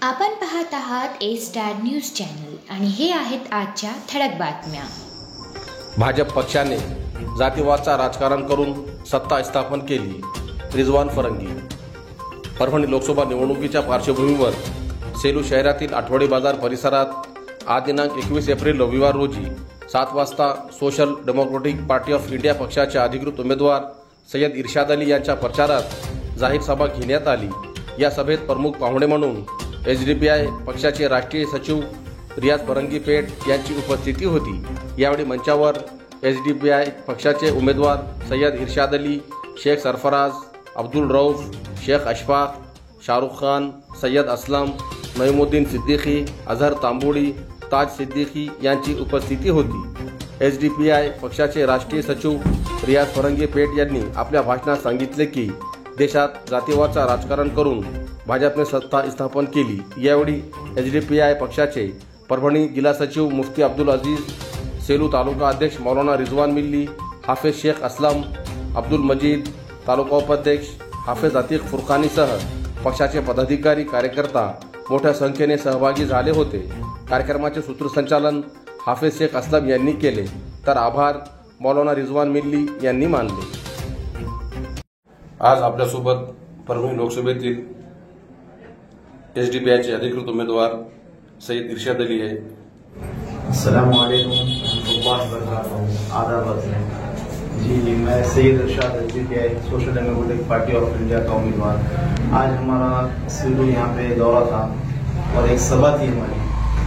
आपण पाहत आहात ए स्टार न्यूज चॅनल आणि हे आहेत आजच्या ठळक बातम्या। भाजप पक्षाने जातीवादचा राजकारण करून सत्ता स्थापन केली। रिजवान फरंगी। परभणी लोकसभा निवडणुकीच्या पार्श्वभूमीवर सेलू शहरातील आठवडी बाजार परिसरात आज दिनांक 21 एप्रिल रविवार रोजी 7 वाजता social democratic party of India पक्षाचे अधिकृत उमेदवार सय्यद इर्शाद अली यांच्या प्रचारात जाहीर सभा घेण्यात आली। या सभेत प्रमुख पाहुणे म्हणून एसडीपीआय पक्षाचे राष्ट्रीय सचिव रियाज फरंगी पेठ यांची उपस्थिती होती। यावेळी मंचावर एसडीपीआय पक्षाचे उमेदवार सय्यद इर्शाद अली, शेख सरफराज, अब्दुल रऊफ, शेख अशफाक, शाहरुख खान, सय्यद असलम, नईमुद्दीन सिद्दीकी, अजहर तांबोळी, ताज सिद्दीकी यांची उपस्थिती होती। एसडीपीआय पक्षाचे राष्ट्रीय सचिव रियाज फरंगी पेठ यांनी आपल्या भाषणात सांगितले की देशात जातीवादचा राजकारण करून भाजपने सत्ता स्थापन केली। यावेळी एसडीपीआय पक्षाचे परभणी जिल्हा सचिव मुफ्ती अब्दुल अजीज, सेलू तालुका अध्यक्ष मौलाना रिजवान मिल्ली, हाफिज शेख असलम, अब्दुल मजीद, तालुका उपाध्यक्ष हाफिज अतीक फुरकानीसह पक्षाचे पदाधिकारी कार्यकर्ता मोठ्या संख्येने सहभागी झाले होते। कार्यक्रमाचे सूत्रसंचालन हाफिज शेख असलम यांनी केले, तर आभार मौलाना रिजवान मिल्ली यांनी मानले। आज आपल्यासोबत परभणी लोकसभेतील एसडीपीआयचे अधिकृत उमेदवार सय्यद इर्शाद अली है। अस्सलाम वालेकुम आदाब। जी, मैं Syed Irshad SDPI social democratic party of India का उम्मीदवार। आज हमारा सेलू यहाँ पे दौरा था और एक सभा थी हमारी,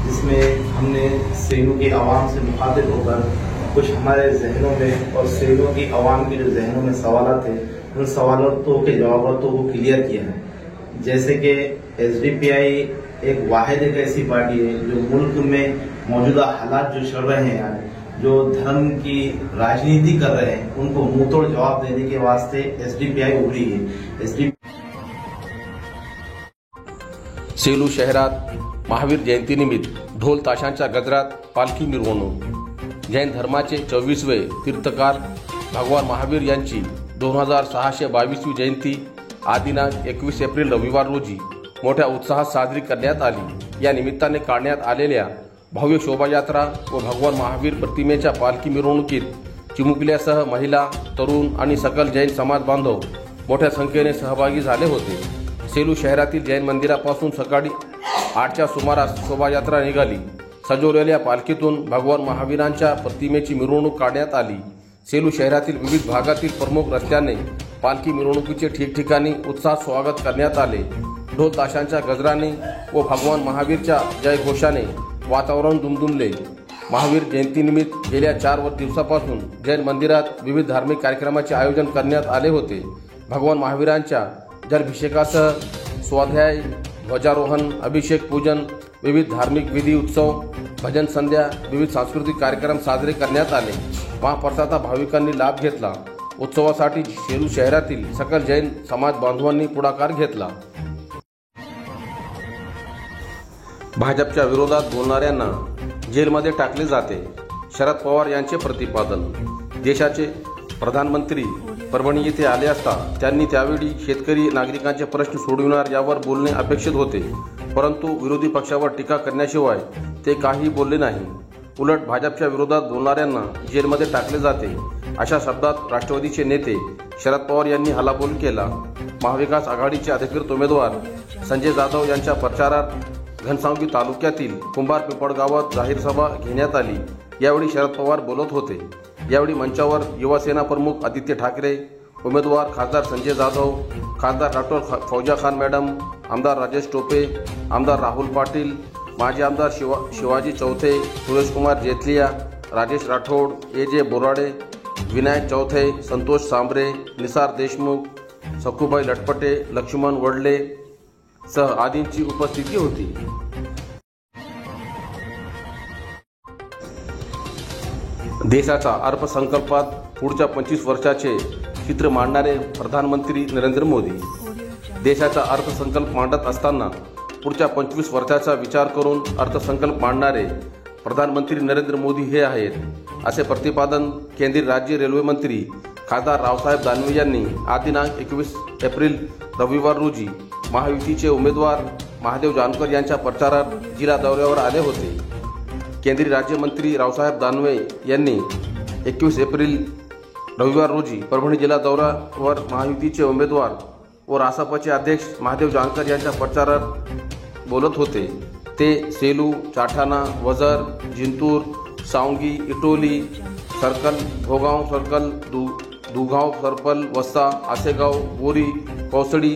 जिसमें हमने सेलू की आवाम से मुखातिब होकर कुछ हमारे जहनों में और सेलू की आवाम के जो जहनों में सवाल थे उन सवालों के जवाब को क्लियर किया है। जैसे कि एसडीपीआई एक वाहिद एक ऐसी पार्टी है जो मुल्क में मौजूदा हालात जो चल रहे हैं, जो धर्म की राजनीति कर रहे हैं, उनको मुंहतोड़ जवाब देने के वास्ते एसडीपीआई उभरी है। सेलू शहरात महावीर जयंतीनिमित्त ढोल ताशांच्या गजरात पालखी मिरवणूक। जैन धर्माचे 24वे तीर्थकार भगवान महावीर यांची 2622वी जयंती आज दिनांक 21 एप्रिल रविवार रोजी मोठ्या उत्साहात साजरी करण्यात आली। या निमित्ताने काढण्यात आलेल्या भव्य शोभायात्रा व भगवान महावीर प्रतिमेच्या पालखी मिरवणुकीत चिमुकल्यासह महिला, तरुण आणि सकल जैन समाज बांधव मोठ्या संख्येने सहभागी झाले होते। सेलू शहरातील जैन मंदिरापासून सकाळी 8च्या सुमारास शोभायात्रा निघाली। सजवलेल्या पालखीतून भगवान महावीरांच्या प्रतिमेची मिरवणूक काढण्यात आली। सेलू शहरातील विविध भागातील प्रमुख रस्त्याने पालखी मिरवणुकीचे ठिकठिकाणी उत्साहात स्वागत करण्यात आले। ढोल ताशांच्या गजराने व भगवान महावीरच्या जयघोषाने वातावरण दुमदुमले। महावीर जयंतीनिमित्त गेल्या 4 दिवसापासून जैन मंदिरात विविध धार्मिक कार्यक्रमाचे आयोजन करण्यात आले होते। भगवान महावीरांच्या जलाभिषेकासह स्वाध्याय, ध्वजारोहण, अभिषेक, पूजन, विविध धार्मिक विधी, उत्सव, भजन संध्या, विविध सांस्कृतिक कार्यक्रम साजरे करण्यात आले। महाप्रसादाचा भाविकांनी लाभ घेतला। उत्सवासाठी सेलू शहरातील सकल जैन समाज बांधवांनी पुढाकार घेतला। भाजपच्या विरोधात बोलणाऱ्यांना जेलमध्ये टाकले जाते, शरद पवार यांचे प्रतिपादन। देशाचे प्रधानमंत्री परभणी येथे आले असता त्यांनी त्यावेळी शेतकरी नागरिकांचे प्रश्न सोडविणार यावर बोलणे अपेक्षित होते, परंतु विरोधी पक्षावर टीका करण्याशिवाय ते काही बोलले नाही। उलट भाजपच्या विरोधात बोलणाऱ्यांना जेलमध्ये टाकले जाते अशा शब्दात राष्ट्रवादीचे नेते शरद पवार यांनी हल्लाबोल केला। महाविकास आघाडीचे अधिकृत उमेदवार संजय जाधव यांच्या प्रचारात घनसावंगी तालुक्यातील कुंभार पिंपळ गावात जाहीर सभा घेण्यात आली। यावेळी शरद पवार बोलत होते। यावेळी मंचावर युवासेना प्रमुख आदित्य ठाकरे, उमेदवार खासदार संजय जाधव, खासदार डॉक्टर फौजा खान मॅडम, आमदार राजेश टोपे, आमदार राहुल पाटील, माजी आमदार शिवाजी चौथे, सुरेशकुमार जेतलिया, राजेश राठोड, ए.जे. बोराडे, विनायक चौथे, संतोष सांबरे, निसार देशमुख, सखुबाई लटपटे, लक्ष्मण वडले सह आदींची उपस्थिती होती। देशाचा अर्थसंकल्पात पुढच्या 25 वर्षाचे चित्र मांडणारे प्रधानमंत्री नरेंद्र मोदी। देशाचा अर्थसंकल्प मांडत असताना पुढच्या 25 वर्षाचा विचार करून अर्थसंकल्प मांडणारे प्रधानमंत्री नरेंद्र मोदी हे आहेत, असे प्रतिपादन केंद्रीय राज्य रेल्वे मंत्री खासदार रावसाहेब दानवे यांनी आज दिनांक 21 एप्रिल रविवार रोजी महायुतीचे उमेदवार महादेव जानकर यांच्या प्रचारार्थ जिल्हा दौऱ्यावर आले होते. केंद्रीय राज्यमंत्री रावसाहेब दानवे यांनी 21 एप्रिल रविवार रोजी परभणी जिल्हा दौऱ्यावर महायुतीचे उमेदवार व रासपचे अध्यक्ष महादेव जानकर यांच्या प्रचारार्थ बोलत होते. ते Selu, Chathana, Vazar, Jintur, Sawangi, Itoli circle, Bhogaon circle, Dugaon circle, Wasta, Asegaon, Bori, Kausadi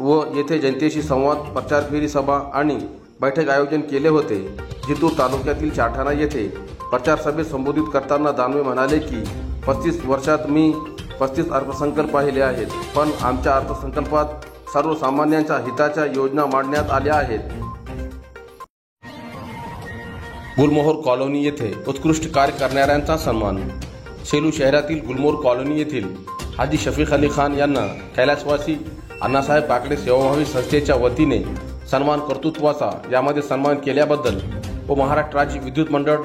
व येथे जनतेशी संवाद, प्रचार फेरी सभा आणि बैठक आयोजन केले होते. जिंतूर तालुक्यातील चाठाणा येथे प्रचार सभेत संबोधित करताना दानवे म्हणाले की 35 वर्षात मी 35 अर्थसंकल्प पाहिले आहेत, पण आमच्या अर्थसंकल्पात सर्वसामान्यांच्या हिताच्या योजना मांडण्यात आल्या आहेत. गुलमोहर कॉलनी येथे उत्कृष्ट कार्य करणाऱ्यांचा सन्मान. सेलू शहरातील गुलमोहर कॉलनी येथील हाजी शफीक अली खान यांना कैलासवासी अण्णासाहेब काकडे सेवाभावी संस्थेच्या वतीने सन्मान कर्तृत्वाचा यामध्ये सन्मान केल्याबद्दल व महाराष्ट्र राज्य विद्युत मंडळ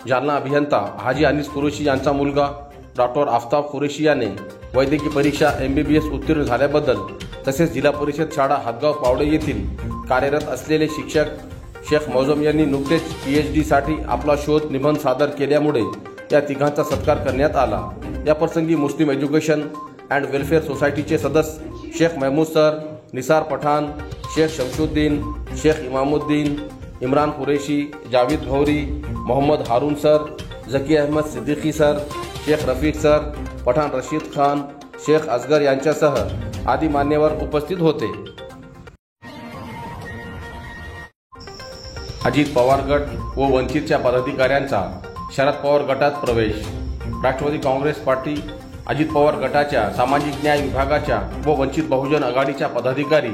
जालना अभियंता हाजी अनीस कुरेशी यांचा मुलगा डॉक्टर आफताब कुरेशी याने वैद्यकीय परीक्षा MBBS उत्तीर्ण झाल्याबद्दल, तसेच जिल्हा परिषद शाळा हातगाव पावडे येथील कार्यरत असलेले शिक्षक शेख मौजम यांनी नुकतेच PhD साठी आपला शोध निबंध सादर केल्यामुळे या तिघांचा सत्कार करण्यात आला. या प्रसंगी मुस्लिम एज्युकेशन अँड वेलफेअर सोसायटीचे सदस्य Shaikh Mahmood sir, Nisar Pathan, Shaikh Shamshuddin, Shaikh Imamuddin, Imran Qureshi, Javed Ghauri, Mohammed Haroon sir, Zaki Ahmed Siddiqui sir, Shaikh Rafiq sir, Pathan Rashid Khan, Shaikh Asgar यांच्यासह आदी मान्यवर उपस्थित होते. अजित पवार गट व वंचितच्या पदाधिकाऱ्यांचा शरद पवार गटात प्रवेश. राष्ट्रवादी काँग्रेस पार्टी अजित पवार गटाच्या सामाजिक न्याय विभागाच्या व वंचित बहुजन आघाडीच्या पदाधिकारी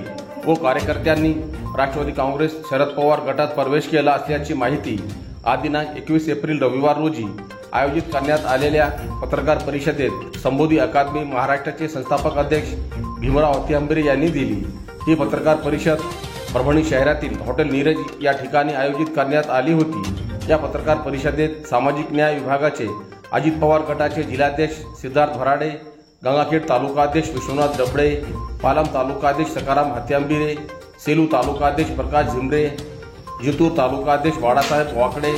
व कार्यकर्त्यांनी राष्ट्रवादी काँग्रेस शरद पवार गटात प्रवेश केला असल्याची माहिती आज दिनांक 21 एप्रिल रविवार रोजी आयोजित करण्यात आलेल्या पत्रकार परिषदेत संबोधी अकादमी महाराष्ट्राचे संस्थापक अध्यक्ष भीमराव अतिआंबेरे यांनी दिली. ही पत्रकार परिषद परभणी शहरातील हॉटेल नीरज या ठिकाणी आयोजित करण्यात आली होती. या पत्रकार परिषदेत सामाजिक न्याय विभागाचे अजित पवार गटाचे जिल्हाध्यक्ष सिद्धार्थ भराडे, गंगाखेड तालुकाध्यक्ष विश्वनाथ डबळे, पालम तालुकाध्यक्ष सकाराम हत्यांबिरे, सेलू तालुकाध्यक्ष प्रकाश झिमरे, जिंतूर तालुकाध्यक्ष बाळासाहेब वाकडे,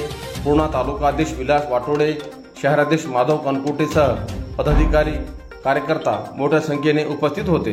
पूर्णा तालुकाध्यक्ष विलास वाटोडे, शहराध्यक्ष माधव कनकोटेसह पदाधिकारी कार्यकर्ता मोठ्या संख्येने उपस्थित होते.